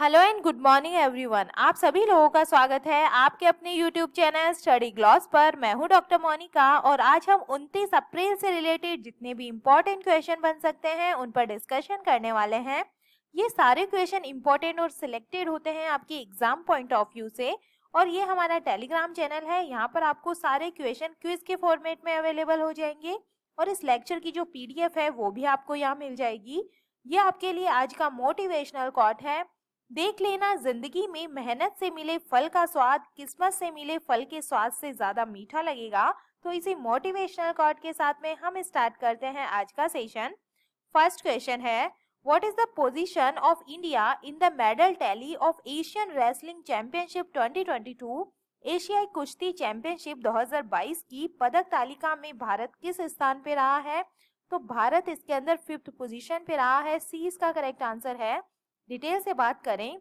Hello and good morning everyone. आप सभी लोगों का स्वागत है आपके अपने यूट्यूब चैनल स्टडी ग्लॉस पर। मैं हूं डॉक्टर मोनिका और आज हम 29 अप्रैल से रिलेटेड जितने भी इम्पोर्टेंट क्वेश्चन बन सकते हैं उन पर डिस्कशन करने वाले हैं। ये सारे क्वेश्चन इम्पोर्टेंट और सिलेक्टेड होते हैं आपके एग्जाम पॉइंट ऑफ व्यू से और ये हमारा टेलीग्राम चैनल है। यहाँ पर आपको सारे क्वेश्चन क्विज के फॉर्मेट में अवेलेबल हो जाएंगे और इस लेक्चर की जो PDF है वो भी आपको यहाँ मिल जाएगी। ये आपके लिए आज का मोटिवेशनल कोट है। देख लेना, जिंदगी में मेहनत से मिले फल का स्वाद किस्मत से मिले फल के स्वाद से ज्यादा मीठा लगेगा। तो इसी मोटिवेशनल कोट के साथ में हम स्टार्ट करते हैं आज का सेशन। फर्स्ट क्वेश्चन है, what is the position of India in the medal tally of Asian wrestling championship 2022? एशियाई कुश्ती चैंपियनशिप 2022 की पदक तालिका में भारत किस स्थान पे रहा है? तो भारत इसके अंदर 5th पोजीशन पे रहा है। सी इसका करेक्ट आंसर है। डिटेल से बात करें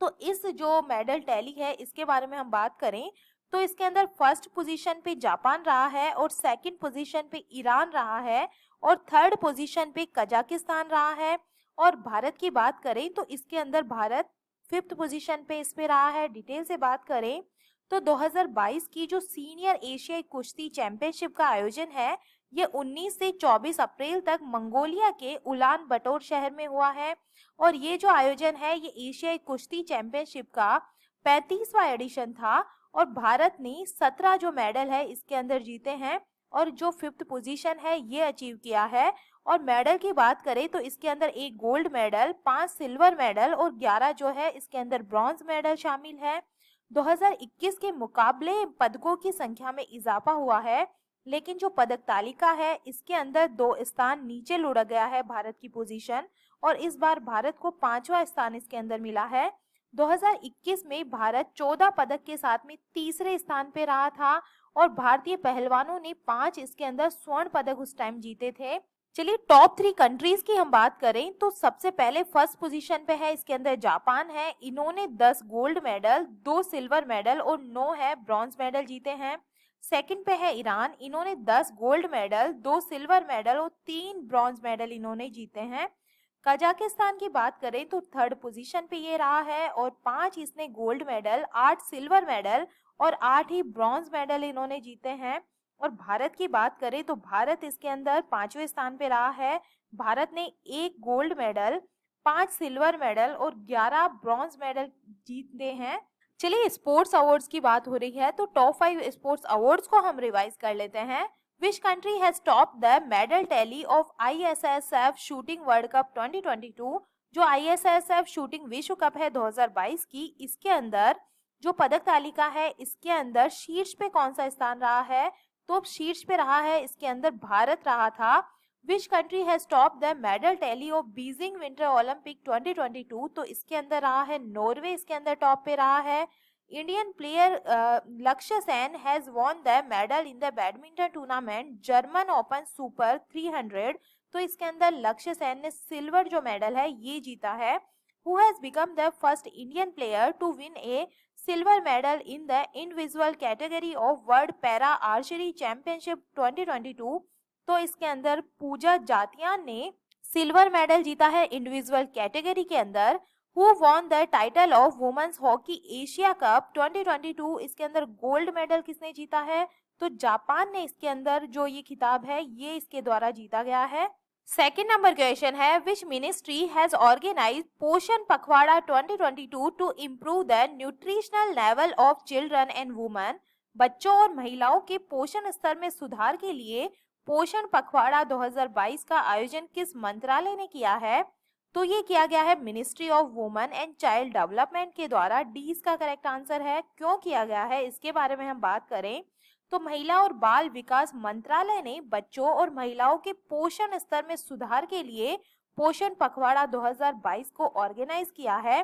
तो इस जो मेडल टैली है इसके बारे में हम बात करें तो इसके अंदर फर्स्ट पोजीशन पे जापान रहा है और सेकंड पोजीशन पे ईरान रहा है और थर्ड पोजीशन पे कजाकिस्तान रहा है। और भारत की बात करें तो इसके अंदर भारत 5th पोजीशन पे इस पे रहा है। डिटेल से बात करें तो 2022 की जो सीनियर एशियाई कुश्ती चैंपियनशिप का आयोजन है ये 19 से 24 अप्रैल तक मंगोलिया के उलान बटोर शहर में हुआ है। और ये जो आयोजन है ये एशियाई कुश्ती चैंपियनशिप का 35वां एडिशन था और भारत ने 17 जो मेडल है इसके अंदर जीते हैं और जो 5th पोजीशन है ये अचीव किया है। और मेडल की बात करें तो इसके अंदर एक गोल्ड मेडल, 5 सिल्वर मेडल और 11 जो है इसके अंदर ब्रॉन्ज मेडल शामिल है। 2021 के मुकाबले पदकों की संख्या में इजाफा हुआ है लेकिन जो पदक तालिका है इसके अंदर 2 स्थान नीचे लुढ़क गया है भारत की पोजीशन और इस बार भारत को 5वां स्थान इसके अंदर मिला है। 2021 में भारत 14 पदक के साथ में तीसरे स्थान पे रहा था और भारतीय पहलवानों ने 5 इसके अंदर स्वर्ण पदक उस टाइम जीते थे। चलिए टॉप 3 कंट्रीज की हम बात करें तो सबसे पहले फर्स्ट पोजीशन पे है इसके अंदर जापान है। इन्होंने 10 गोल्ड मेडल, 2 सिल्वर मेडल और 9 है ब्रॉन्ज मेडल जीते हैं। सेकंड पे है ईरान, इन्होंने 10 गोल्ड मेडल, 2 सिल्वर मेडल और 3 ब्रॉन्ज मेडल इन्होंने जीते हैं। कजाकिस्तान की बात करें तो थर्ड पोजीशन पे ये रहा है और 5 इसने गोल्ड मेडल, 8 सिल्वर मेडल और 8 ही ब्रॉन्ज मेडल इन्होंने जीते हैं। और भारत की बात करें तो भारत इसके अंदर 5वें स्थान पे रहा है। भारत ने 1 गोल्ड मेडल, 5 सिल्वर मेडल और 11 ब्रॉन्ज मेडल जीते हैं। चलिए स्पोर्ट्स अवार्ड्स की बात हो रही है तो टॉप 5 स्पोर्ट्स अवार्ड्स को हम रिवाइज कर लेते हैं। Which country has topped the medal tally of ISSF shooting world cup 2022? जो ISSF शूटिंग विश्व कप है 2022 की, इसके अंदर जो पदक तालिका है इसके अंदर शीर्ष पे कौन सा स्थान रहा है? तो शीर्ष पे रहा है इसके अंदर भारत रहा था। Which country has topped the medal tally of Beijing winter Olympic 2022? तो इसके अंदर रहा है नॉर्वे, इसके अंदर टॉप पे रहा है। इंडियन प्लेयर लक्ष्य Sen has won the medal in the badminton tournament German open super 300। तो इसके अंदर लक्ष्य सेन ने सिल्वर जो मेडल है ये जीता है। Who has become the first Indian player to win a silver medal in the individual category of world para archery championship 2022? तो इसके अंदर पूजा जातियान ने सिल्वर मेडल जीता है इंडिविजुअल कैटेगरी के अंदर। Who won the title of women's hockey Asia cup 2022? इसके अंदर गोल्ड मेडल किसने जीता है? तो जापान ने इसके अंदर जो ये खिताब है ये इसके द्वारा जीता गया है। सेकेंड नंबर क्वेश्चन है, विच ministry has organise Poshan Pakhwada 2022 to improve the nutritional level of children and women? बच्चों और महिलाओं के पोषण स्तर में सुधार के लिए पोषण पखवाड़ा 2022 का आयोजन किस मंत्रालय ने किया है? तो ये किया गया है ministry of women and child development के द्वारा। डी इसका करेक्ट आंसर है। क्यों किया गया है इसके बारे में हम बात करें तो महिला और बाल विकास मंत्रालय ने बच्चों और महिलाओं के पोषण स्तर में सुधार के लिए पोषण पखवाड़ा 2022 को ऑर्गेनाइज किया है।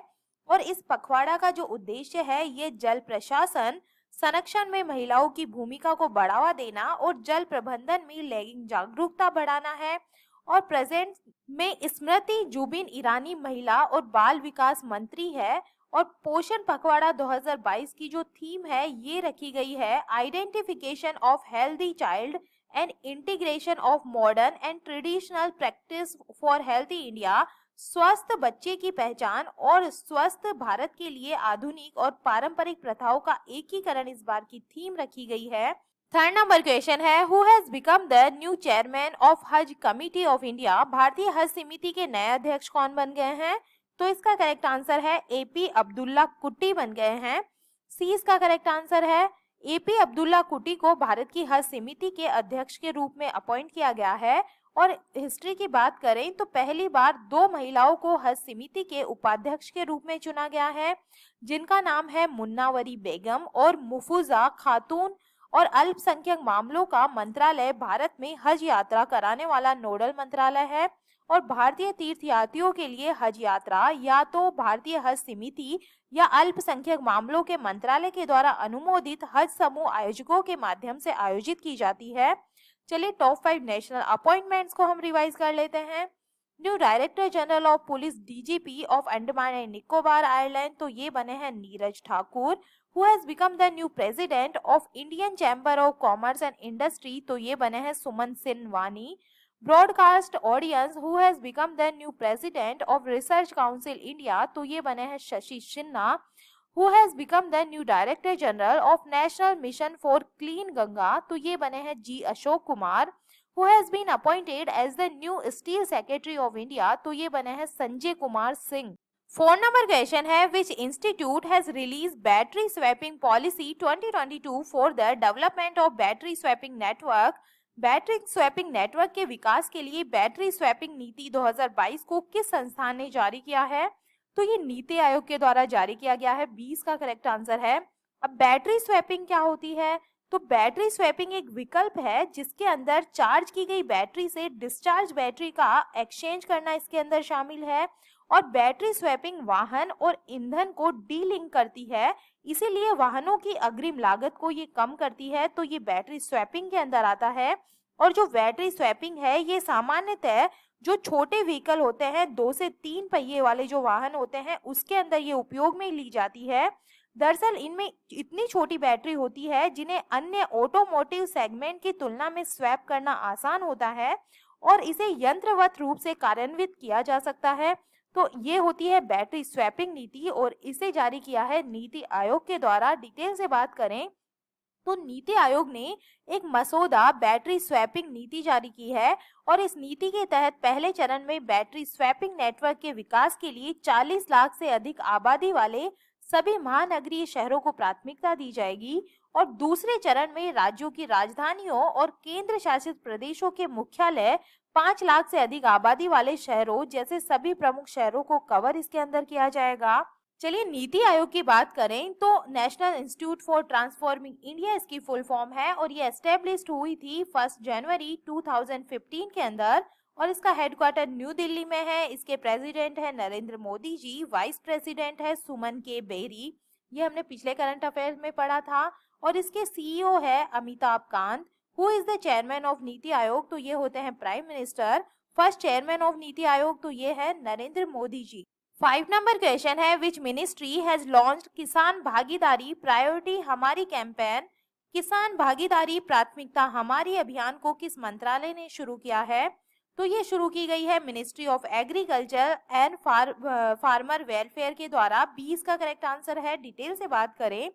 और इस पखवाड़ा का जो उद्देश्य है ये जल प्रशासन संरक्षण में महिलाओं की भूमिका को बढ़ावा देना और जल प्रबंधन में लैंगिक जागरूकता बढ़ाना है। और प्रेजेंट में स्मृति जुबिन ईरानी महिला और बाल विकास मंत्री है। और पोषण पखवाड़ा 2022 की जो थीम है ये रखी गई है identification of healthy child and integration of modern and traditional practice for healthy India स्वस्थ बच्चे की पहचान और स्वस्थ भारत के लिए आधुनिक और पारंपरिक प्रथाओं का एकीकरण इस बार की थीम रखी गई है। थर्ड नंबर क्वेश्चन है, who has become the new chairman of हज कमिटी ऑफ इंडिया? भारतीय हज समिति के नए अध्यक्ष कौन बन गए हैं? तो इसका करेक्ट आंसर है एपी अब्दुल्ला कुट्टी बन गए हैं। सी इसका करेक्ट आंसर है। एपी अब्दुल्ला कुट्टी को भारत की हज समिति के अध्यक्ष के रूप में अपॉइंट किया गया है। और हिस्ट्री की बात करें तो पहली बार 2 महिलाओं को हज समिति के उपाध्यक्ष के रूप में चुना गया है, जिनका नाम है मुन्नावरी बेगम और मुफूजा खातून। और अल्पसंख्यक मामलों का मंत्रालय भारत में हज यात्रा कराने वाला नोडल मंत्रालय है। और भारतीय तीर्थयात्रियों के लिए हज यात्रा या तो भारतीय हज समिति या अल्पसंख्यक मामलों के मंत्रालय के द्वारा अनुमोदित हज समूह आयोजकों के माध्यम से आयोजित की जाती है। चलिए टॉप 5 नेशनल अपॉइंटमेंट्स को हम रिवाइज कर लेते हैं। New director general of police DGP of Andaman and Nicobar island, तो ये बने हैं Neeraj Thakur. Who has become the new president of Indian chamber of commerce and industry, तो ये बने हैं Suman Sinvani. Broadcast audience, who has become the new president of research council India, तो ये बने हैं Shashi Sinha. Who has become the new Director General of National Mission for Clean Ganga, तो ये बने हैं जी Ashok Kumar. Who has been appointed as the new Steel Secretary of India, तो ये बने हैं संजय कुमार सिंह। 4 नंबर क्वेश्चन है, which institute has released battery swapping policy 2022 for the development of battery swapping network? Battery swapping network के विकास के लिए बैटरी स्वैपिंग नीति 2022 को किस संस्थान ने जारी किया है? तो ये नीति आयोग के द्वारा जारी किया गया है। 20 का करेक्ट आंसर है। अब बैटरी स्वैपिंग क्या होती है? तो बैटरी स्वैपिंग एक विकल्प है जिसके अंदर चार्ज की गई बैटरी से डिस्चार्ज बैटरी का एक्सचेंज करना इसके अंदर शामिल है। और बैटरी स्वैपिंग वाहन और ईंधन को डीलिंक करती है, इसीलिए वाहनों की अग्रिम लागत को ये कम करती है, तो ये बैटरी स्वैपिंग के अंदर आता है। और जो बैटरी स्वैपिंग है ये सामान्यतः जो छोटे व्हीकल होते हैं, 2 से 3 पहिए वाले जो वाहन होते हैं, उसके अंदर ये उपयोग में ली जाती है। दरअसल इनमें इतनी छोटी बैटरी होती है जिन्हें अन्य ऑटोमोटिव सेगमेंट की तुलना में स्वैप करना आसान होता है और इसे यंत्रवत रूप से कार्यान्वित किया जा सकता है। तो ये होती है बैटरी स्वैपिंग नीति और इसे जारी किया है नीति आयोग के द्वारा। डिटेल से बात करें तो नीति आयोग ने एक मसौदा बैटरी स्वैपिंग नीति जारी की है और इस नीति के तहत पहले चरण में बैटरी स्वैपिंग नेटवर्क के विकास के लिए 40 लाख से अधिक आबादी वाले सभी महानगरीय शहरों को प्राथमिकता दी जाएगी और दूसरे चरण में राज्यों की राजधानियों और केंद्र शासित प्रदेशों के मुख्यालय 5 लाख से अधिक आबादी वाले शहरों जैसे सभी प्रमुख शहरों को कवर इसके अंदर किया जाएगा। चलिए नीति आयोग की बात करें तो national institute for transforming India इसकी फुल फॉर्म है और ये एस्टेब्लिश्ड हुई थी 1 जनवरी 2015 के अंदर और इसका हेडक्वार्टर न्यू दिल्ली में है। इसके प्रेसिडेंट है नरेंद्र मोदी जी, वाइस प्रेसिडेंट है सुमन के बेरी, ये हमने पिछले करंट अफेयर्स में पढ़ा था। और इसके सीईओ है Amitabh Kant. Who is the chairman of NITI Aayog, तो ये होते हैं prime minister. First chairman of NITI Aayog तो ये है नरेंद्र मोदी जी। 5 नंबर क्वेश्चन है, विच मिनिस्ट्री हैज लॉन्च्ड किसान भागीदारी प्रायोरिटी हमारी कैंपेन? किसान भागीदारी प्राथमिकता हमारी अभियान को किस मंत्रालय ने शुरू किया है? तो ये शुरू की गई है ministry of agriculture and farmer welfare के द्वारा। 20 का करेक्ट आंसर है। डिटेल से बात करें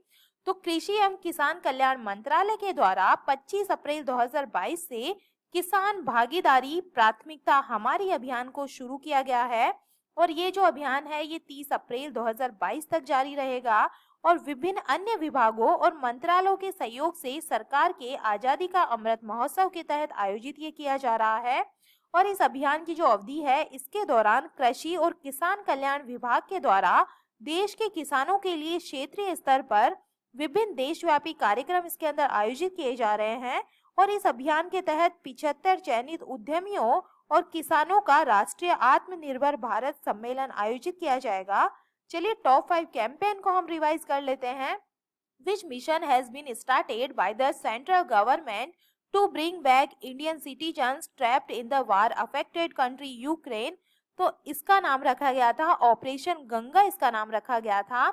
तो कृषि एवं किसान कल्याण मंत्रालय के द्वारा 25 अप्रैल 2022 से किसान भागीदारी प्राथमिकता हमारी अभियान को शुरू किया गया है और ये जो अभियान है ये 30 अप्रैल 2022 तक जारी रहेगा और विभिन्न अन्य विभागों और मंत्रालयों के सहयोग से सरकार के आजादी का अमृत महोत्सव के तहत आयोजित ये किया जा रहा है। और इस अभियान की जो अवधि है इसके दौरान कृषि और किसान कल्याण विभाग के द्वारा देश के किसानों के लिए क्षेत्रीय स्तर पर विभिन्न देशव्यापी कार्यक्रम इसके अंदर आयोजित किए जा रहे हैं और इस अभियान के तहत 75 चयनित उद्यमियों और किसानों का राष्ट्रीय आत्मनिर्भर भारत सम्मेलन आयोजित किया जाएगा। चलिए टॉप 5 कैंपेन को हम रिवाइज कर लेते हैं। Which mission has been started by the central government to bring back Indian citizens trapped in the war affected country Ukraine? तो इसका नाम रखा गया था ऑपरेशन गंगा, इसका नाम रखा गया था।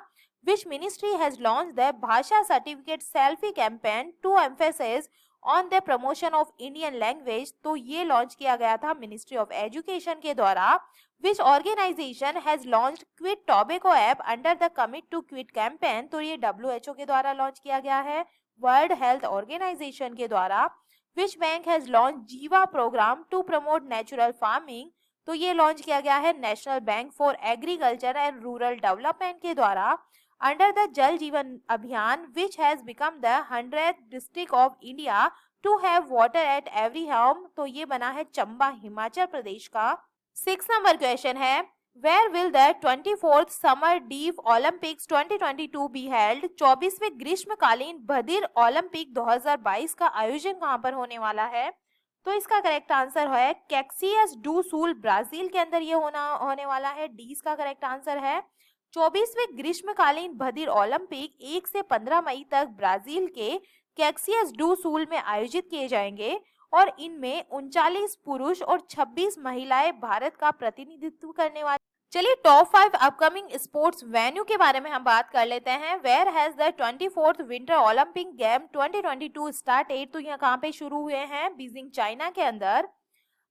Which ministry has launched the Bhasha certificate selfie campaign to emphasize on the promotion of Indian language, तो ये लॉन्च किया गया था मिनिस्ट्री ऑफ एजुकेशन के द्वारा। Which organization has launched quit tobacco app under the commit to quit campaign, तो ये WHO के द्वारा लॉन्च किया गया है, वर्ल्ड हेल्थ ऑर्गेनाइजेशन के द्वारा। Which bank has launch Jiva programme to promote natural farming, तो ये लॉन्च किया गया है national bank for agriculture and rural development के द्वारा। Under the Jal Jeevan Abhiyan, which has become the 100th district of India to have water at every home, तो ये बना है चंबा हिमाचल प्रदेश का। 6 नंबर क्वेश्चन है, where will the 24th summer deaf Olympics 2022 be held, 24वें ग्रीष्मकालीन बधिर ओलंपिक 2022 का आयोजन कहां पर होने वाला है, तो इसका करेक्ट आंसर है कैक्सियस डू सूल, ब्राजील के अंदर ये होने वाला है, डी इसका करेक्ट आंसर है। 24वें ग्रीष्मकालीन बधिर ओलंपिक 1 से 15 मई तक ब्राजील के कैक्सियस डू सूल में आयोजित किए जाएंगे और इनमें 39 पुरुष और 26 महिलाएं भारत का प्रतिनिधित्व करने वाली। चलिए टॉप 5 अपकमिंग स्पोर्ट्स वेन्यू के बारे में हम बात कर लेते हैं। Where has the 24th winter Olympic game 2022 started, तो यहाँ कहाँ पे शुरू हुए हैं, बीजिंग चाइना के अंदर।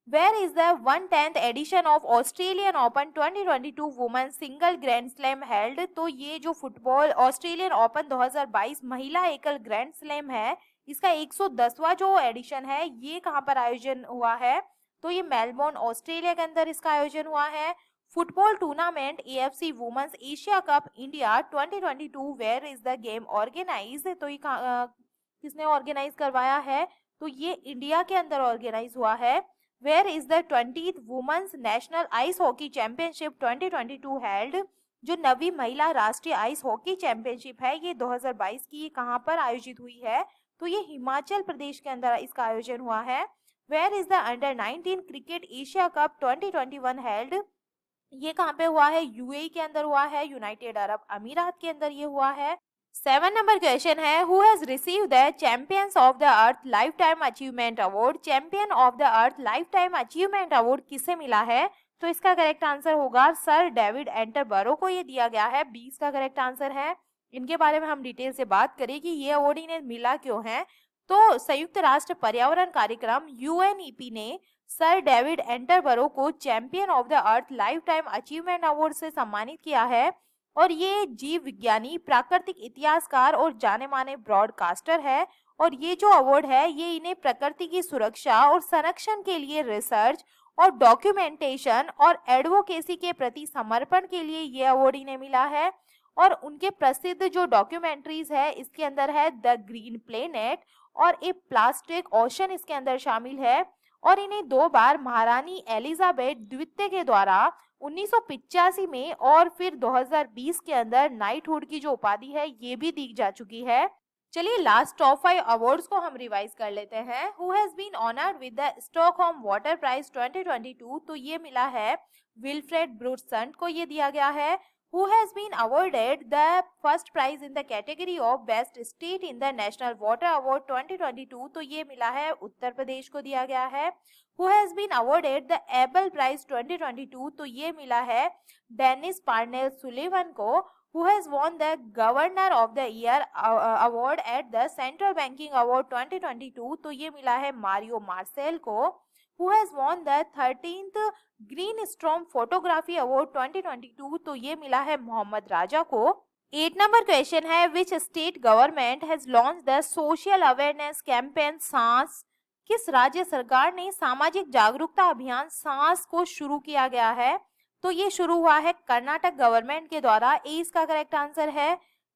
Where is the 110th edition of Australian Open 2022 women single grand slam held, तो ये जो फुटबॉल ऑस्ट्रेलियन ओपन 2022 महिला एकल ग्रैंड स्लैम है, इसका 110वां जो एडिशन है ये कहाँ पर आयोजन हुआ है, तो ये मेलबोर्न ऑस्ट्रेलिया के अंदर इसका आयोजन हुआ है। Football tournament AFC women's Asia cup India 2022 where is the game organise, तो ये किसने ऑर्गेनाइज करवाया है, तो ये इंडिया के अंदर ऑर्गेनाइज हुआ है। Where is the 20th women's national ice hockey championship 2022 held, जो नवी महिला राष्ट्रीय आइस हॉकी चैंपियनशिप है ये 2022 की कहाँ पर आयोजित हुई है, तो ये हिमाचल प्रदेश के अंदर इसका आयोजन हुआ है। Where is the under 19 cricket Asia cup 2021 held, ये कहाँ पे हुआ है, UAE के अंदर हुआ है, यूनाइटेड अरब अमीरात के अंदर ये हुआ है। 7 नंबर क्वेश्चन है, who has received the champions of the earth life time achievement award, champion of the earth life time achievement award किसे मिला है, तो इसका करेक्ट आंसर होगा सर डेविड एंटरबरो को ये दिया गया है, 20 का करेक्ट आंसर है। इनके बारे में हम डिटेल से बात करें कि ये अवार्ड इन्हें मिला क्यों है, तो संयुक्त राष्ट्र पर्यावरण कार्यक्रम UNEP ने सर डेविड एंटरबरो को champion of the earth life time achievement award से सम्मानित किया है और ये जीव विज्ञानी, प्राकृतिक इतिहासकार और जाने माने ब्रॉडकास्टर है और ये जो अवार्ड है ये इन्हें प्रकृति की सुरक्षा और संरक्षण के लिए रिसर्च और डॉक्यूमेंटेशन और एडवोकेसी के प्रति समर्पण के लिए ये अवार्ड इन्हें मिला है। और उनके प्रसिद्ध जो डॉक्यूमेंट्रीज है इसके अंदर है द ग्रीन प्लेनेट और ए प्लास्टिक ओशन इसके अंदर शामिल है और इन्हें 2 बार महारानी एलिजाबेथ द्वितीय के द्वारा 1985 में और फिर 2020 के अंदर नाइटहुड की जो उपाधि है ये भी दी जा चुकी है। चलिए लास्ट टॉप 5 अवार्ड्स को हम रिवाइज कर लेते हैं। Who has been honoured with the Stockholm water prize 2022, तो ये मिला है विल्फ्रेड ब्रूटसंट को ये दिया गया है। Who has been awarded the first prize in the category of Best State in the National Water Award 2022, तो ये मिला है उत्तर प्रदेश को दिया गया है। Who has been awarded the Abel Prize 2022, तो ये मिला है डेनिस पार्नेल सुलिवन को। Who has won the Governor of the Year award at the Central Banking Award 2022, तो ये मिला है मारियो मार्सेल को। Who has won the 13th green storm photography award 2022, तो ये मिला है मोहम्मद राजा को। 8 नंबर क्वेश्चन है, which state government has launch the social awareness campaign सांस, किस राज्य सरकार ने सामाजिक जागरूकता अभियान सांस को शुरू किया गया है, तो ये शुरू हुआ है कर्नाटक गवर्नमेंट के द्वारा, ए इसका करेक्ट आंसर है।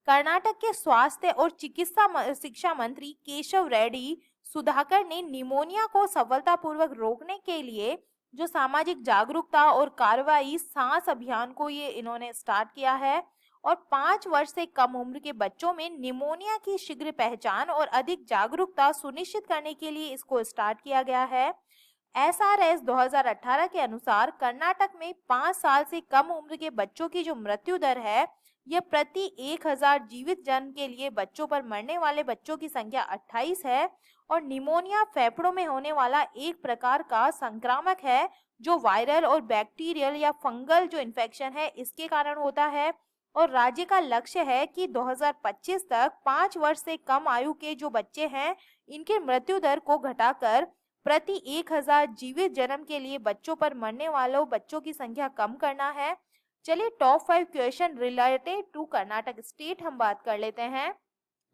कर्नाटक के स्वास्थ्य और चिकित्सा शिक्षा मंत्री केशव रेड्डी सुधाकर ने निमोनिया को सफलतापूर्वक रोकने के लिए जो सामाजिक जागरूकता और कार्रवाई सांस अभियान को ये इन्होंने स्टार्ट किया है और 5 वर्ष से कम उम्र के बच्चों में निमोनिया की शीघ्र पहचान और अधिक जागरूकता सुनिश्चित करने के लिए इसको स्टार्ट किया गया है। SRS 2018 के अनुसार कर्नाटक में 5 साल से कम उम्र के बच्चों की जो मृत्यु दर है यह प्रति 1000 जीवित जन्म के लिए बच्चों पर मरने वाले बच्चों की संख्या 28 है और निमोनिया फेफड़ों में होने वाला एक प्रकार का संक्रामक है जो वायरल और बैक्टीरियल या फंगल जो इन्फेक्शन है इसके कारण होता है और राज्य का लक्ष्य है कि 2025 तक 5 वर्ष से कम आयु के जो बच्चे हैं इनके मृत्यु दर को घटाकर प्रति 1000 जीवित जन्म के लिए बच्चों पर मरने वालों बच्चों की संख्या कम करना है। चलिए top 5 question related to Karnataka state हम बात कर लेते हैं।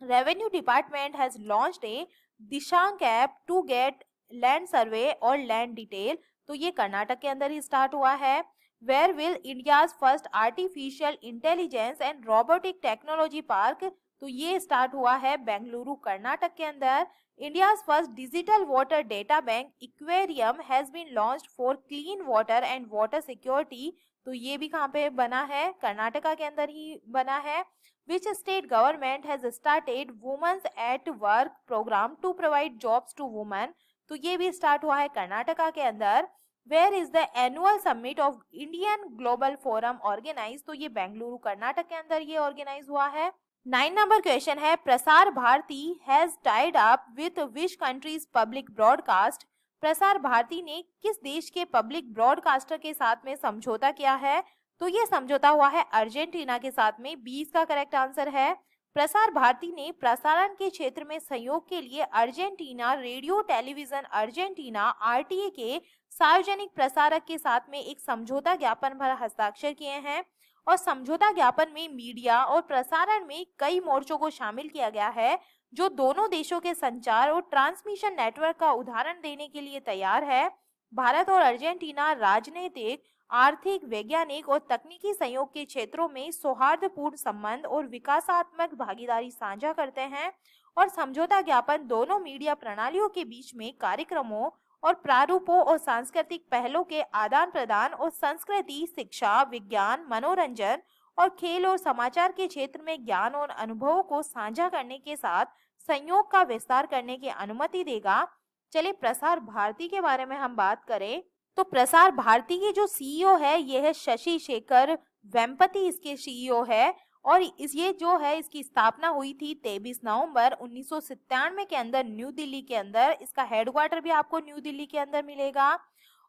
Revenue department has launched a Dishank app to get land survey और लैंड डिटेल। तो ये कर्नाटक के अंदर ही स्टार्ट हुआ है। Where will India's first artificial intelligence and robotic technology park. तो ये स्टार्ट हुआ है बेंगलुरु कर्नाटक के अंदर। India's first digital water data bank aquarium has been launched for clean water and water security. तो ये भी कहाँ पे बना है, कर्नाटका के अंदर ही बना है। Which state government has started Women's at Work program to provide jobs to women? तो ये भी स्टार्ट हुआ है कर्नाटका के अंदर। Where is the annual summit of Indian Global Forum organized? तो ये बेंगलुरु कर्नाटक के अंदर ये ऑर्गेनाइज हुआ है। 9 नंबर क्वेश्चन है, Prasar Bharati has tied up with which countries public broadcast. Prasar Bharati ने किस देश के पब्लिक ब्रॉडकास्टर के साथ में समझौता किया है? तो ये समझौता हुआ है अर्जेंटीना के साथ में। 20 का करेक्ट आंसर है। प्रसार भारती ने प्रसारण के क्षेत्र में सहयोग के लिए Argentina radio television Argentina RTA के सार्वजनिक प्रसारक के साथ में एक समझौता ज्ञापन पर हस्ताक्षर किए हैं। और समझौता ज्ञापन में मीडिया और प्रसारण में कई मोर्चों को शामिल किया गया है जो दोनों देशों के संचार और ट्रांसमिशन नेटवर्क का उदाहरण देने के लिए तैयार है। भारत और अर्जेंटीना राजनीतिक, आर्थिक, वैज्ञानिक और तकनीकी सहयोग के क्षेत्रों में सौहार्दपूर्ण संबंध और विकासात्मक भागीदारी साझा करते हैं। और समझौता ज्ञापन दोनों मीडिया प्रणालियों के बीच में कार्यक्रमों और प्रारूपों और सांस्कृतिक पहलों के आदान प्रदान और संस्कृति, शिक्षा, विज्ञान, मनोरंजन और खेल और समाचार के क्षेत्र में ज्ञान और अनुभवों को साझा करने के साथ संयोग का विस्तार करने की अनुमति देगा। चलिए प्रसार भारती के बारे में हम बात करें तो प्रसार भारती के जो सीईओ है ये है शशि शेखर वेम्पति, इसके सीईओ है। और ये जो है इसकी स्थापना हुई थी 23 नवंबर 1997 के अंदर न्यू दिल्ली के अंदर। इसका हेडक्वार्टर भी आपको न्यू दिल्ली के अंदर मिलेगा।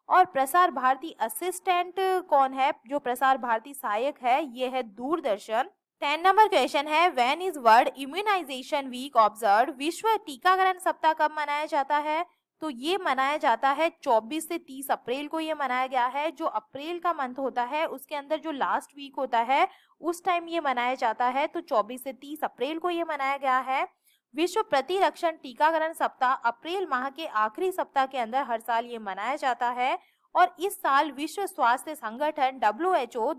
और प्रसार भारती असिस्टेंट कौन है, जो प्रसार भारती सहायक है ये है दूरदर्शन। 10 नंबर क्वेश्चन है, when is world immunisation week observed. विश्व टीकाकरण सप्ताह कब मनाया जाता है? तो ये मनाया जाता है 24 से 30 अप्रैल को ये मनाया गया है। जो अप्रैल का मंथ होता है उसके अंदर जो लास्ट वीक होता है उस टाइम ये मनाया जाता है। तो 24 से 30 अप्रैल को ये मनाया गया है। विश्व प्रतिरक्षण टीकाकरण सप्ताह अप्रैल माह के आखिरी सप्ताह के अंदर हर साल ये मनाया जाता है। और इस साल विश्व स्वास्थ्य संगठन WHO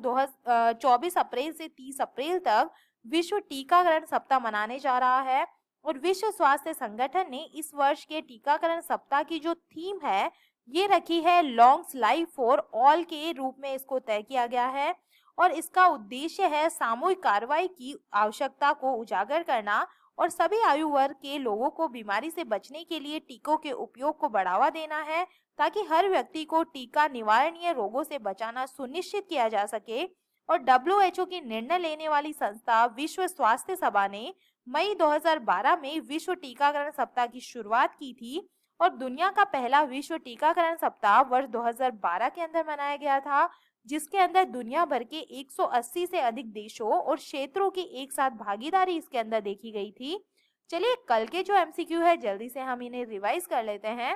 24 अप्रैल से 30 अप्रैल तक विश्व टीकाकरण सप्ताह मनाने जा रहा है। और विश्व स्वास्थ्य संगठन ने इस वर्ष के टीकाकरण सप्ताह की जो थीम है ये रखी है लॉन्ग लाइफ फॉर ऑल के रूप में इसको तय किया गया है। और इसका उद्देश्य है सामूहिक कार्रवाई की आवश्यकता को उजागर करना और सभी आयु वर्ग के लोगों को बीमारी से बचने के लिए टीकों के उपयोग को बढ़ावा देना है ताकि हर व्यक्ति को टीका निवारणीय रोगों से बचाना सुनिश्चित किया जा सके। और WHO की निर्णय लेने वाली संस्था विश्व स्वास्थ्य सभा ने मई 2012 में विश्व टीकाकरण सप्ताह की शुरुआत की थी। और दुनिया का पहला विश्व टीकाकरण सप्ताह वर्ष 2012 के अंदर मनाया गया था, जिसके अंदर दुनिया भर के 180 से अधिक देशों और क्षेत्रों की एक साथ भागीदारी इसके अंदर देखी गई थी। चलिए कल के जो MCQ है जल्दी से हम इन्हें रिवाइज कर लेते हैं।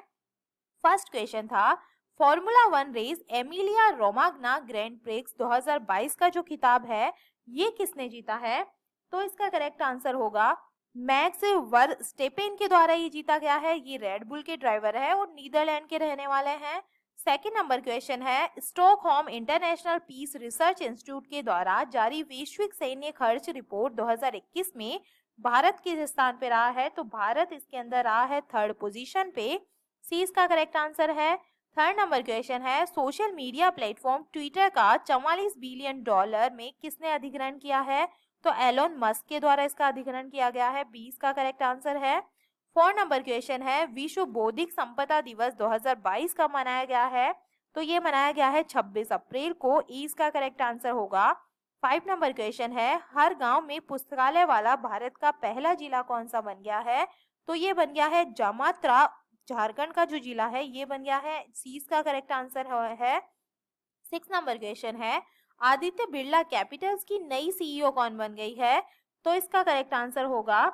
फर्स्ट क्वेश्चन था, formula 1 race Emilia Romagna grand prix 2022 का जो खिताब है ये किसने जीता है? तो इसका करेक्ट आंसर होगा मैक्स वर्स्टेपेन के द्वारा ये जीता गया है। ये रेड बुल के ड्राइवर है और नीदरलैंड के रहने वाले हैं। सेकंड नंबर क्वेश्चन है, Stockholm international peace research institute के द्वारा जारी वैश्विक सैन्य खर्च रिपोर्ट 2021 में भारत किस स्थान पे रहा है? तो भारत इसके अंदर रहा है 3rd पोजीशन पे। सी इसका करेक्ट आंसर है। थर्ड नंबर क्वेश्चन है, सोशल मीडिया प्लेटफॉर्म ट्विटर का 44 बिलियन डॉलर में किसने अधिग्रहण किया है? तो एलोन मस्क के द्वारा इसका अधिग्रहण किया गया है। 20 का करेक्ट आंसर है। 4 नंबर क्वेश्चन है, विश्व बौद्धिक संपदा दिवस 2022 का मनाया गया है? तो ये मनाया गया है 26 अप्रैल को। इसका का करेक्ट आंसर होगा। 5 नंबर क्वेश्चन है, हर गांव में पुस्तकालय वाला भारत का पहला जिला कौन सा बन गया है? तो ये बन गया है जामात्रा, झारखंड का जो जिला है ये बन गया है। सी इसका करेक्ट आंसर है। 6 नंबर क्वेश्चन है, आदित्य बिरला कैपिटल्स की नई सीईओ कौन बन गई है? तो इसका करेक्ट आंसर होगा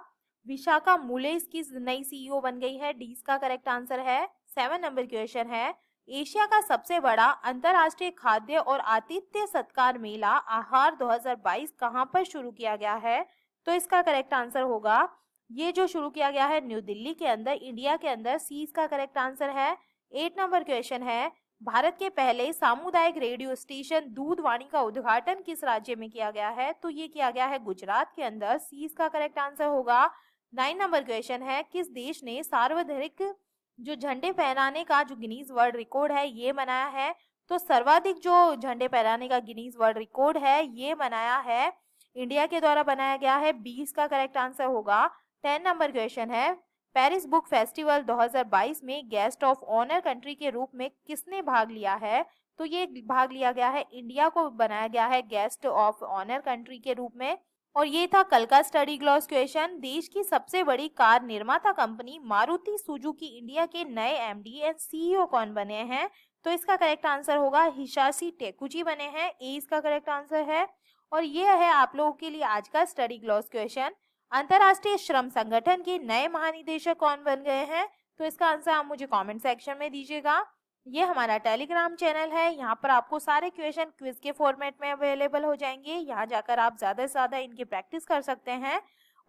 विशाखा मूले इसकी नई सीईओ बन गई है। डी इसका करेक्ट आंसर है। 7 नंबर क्वेश्चन है, एशिया का सबसे बड़ा अंतर्राष्ट्रीय खाद्य और आतिथ्य सत्कार मेला आहार 2022 कहां पर शुरू किया गया है? तो इसका करेक्ट आंसर होगा, ये जो शुरू किया गया है न्यू दिल्ली के अंदर, इंडिया के अंदर। सी इसका करेक्ट आंसर है। 8 नंबर क्वेश्चन है, भारत के पहले सामुदायिक रेडियो स्टेशन दूधवाणी का उद्घाटन किस राज्य में किया गया है? तो ये किया गया है गुजरात के अंदर। सी इसका करेक्ट आंसर होगा। 9 नंबर क्वेश्चन है, किस देश ने सार्वजनिक जो झंडे फहराने का जो गिनीज वर्ल्ड रिकॉर्ड है ये बनाया है? तो सर्वाधिक जो झंडे फहराने का गिनीज वर्ल्ड रिकॉर्ड है ये बनाया है, इंडिया के द्वारा बनाया गया है। 20 का करेक्ट आंसर होगा। 10 नंबर क्वेश्चन है, पेरिस बुक फेस्टिवल 2022 में गेस्ट ऑफ ऑनर कंट्री के रूप में किसने भाग लिया है? तो ये भाग लिया गया है, इंडिया को बनाया गया है गेस्ट ऑफ ऑनर कंट्री के रूप में। और ये था कल का स्टडी ग्लॉस क्वेश्चन। देश की सबसे बड़ी कार निर्माता कंपनी मारुति सुजुकी इंडिया के नए एमडी एंड सीईओ कौन बने हैं? तो इसका करेक्ट आंसर होगा हिसाशी टेकुची बने हैं। ए इसका करेक्ट आंसर है। और ये है आप लोगों के लिए आज का स्टडी ग्लॉस क्वेश्चन। अंतर्राष्ट्रीय श्रम संगठन के नए महानिदेशक कौन बन गए हैं? तो इसका आंसर आप मुझे कमेंट सेक्शन में दीजिएगा। ये हमारा टेलीग्राम चैनल है, यहाँ पर आपको सारे क्वेश्चन क्विज के फॉर्मेट में अवेलेबल हो जाएंगे। यहाँ जाकर आप ज़्यादा से ज़्यादा इनकी प्रैक्टिस कर सकते हैं।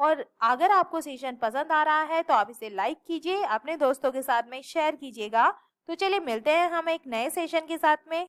और अगर आपको सेशन पसंद आ रहा है तो आप इसे लाइक कीजिए, अपने दोस्तों के साथ में शेयर कीजिएगा। तो चलिए मिलते हैं हम एक नए सेशन के साथ में।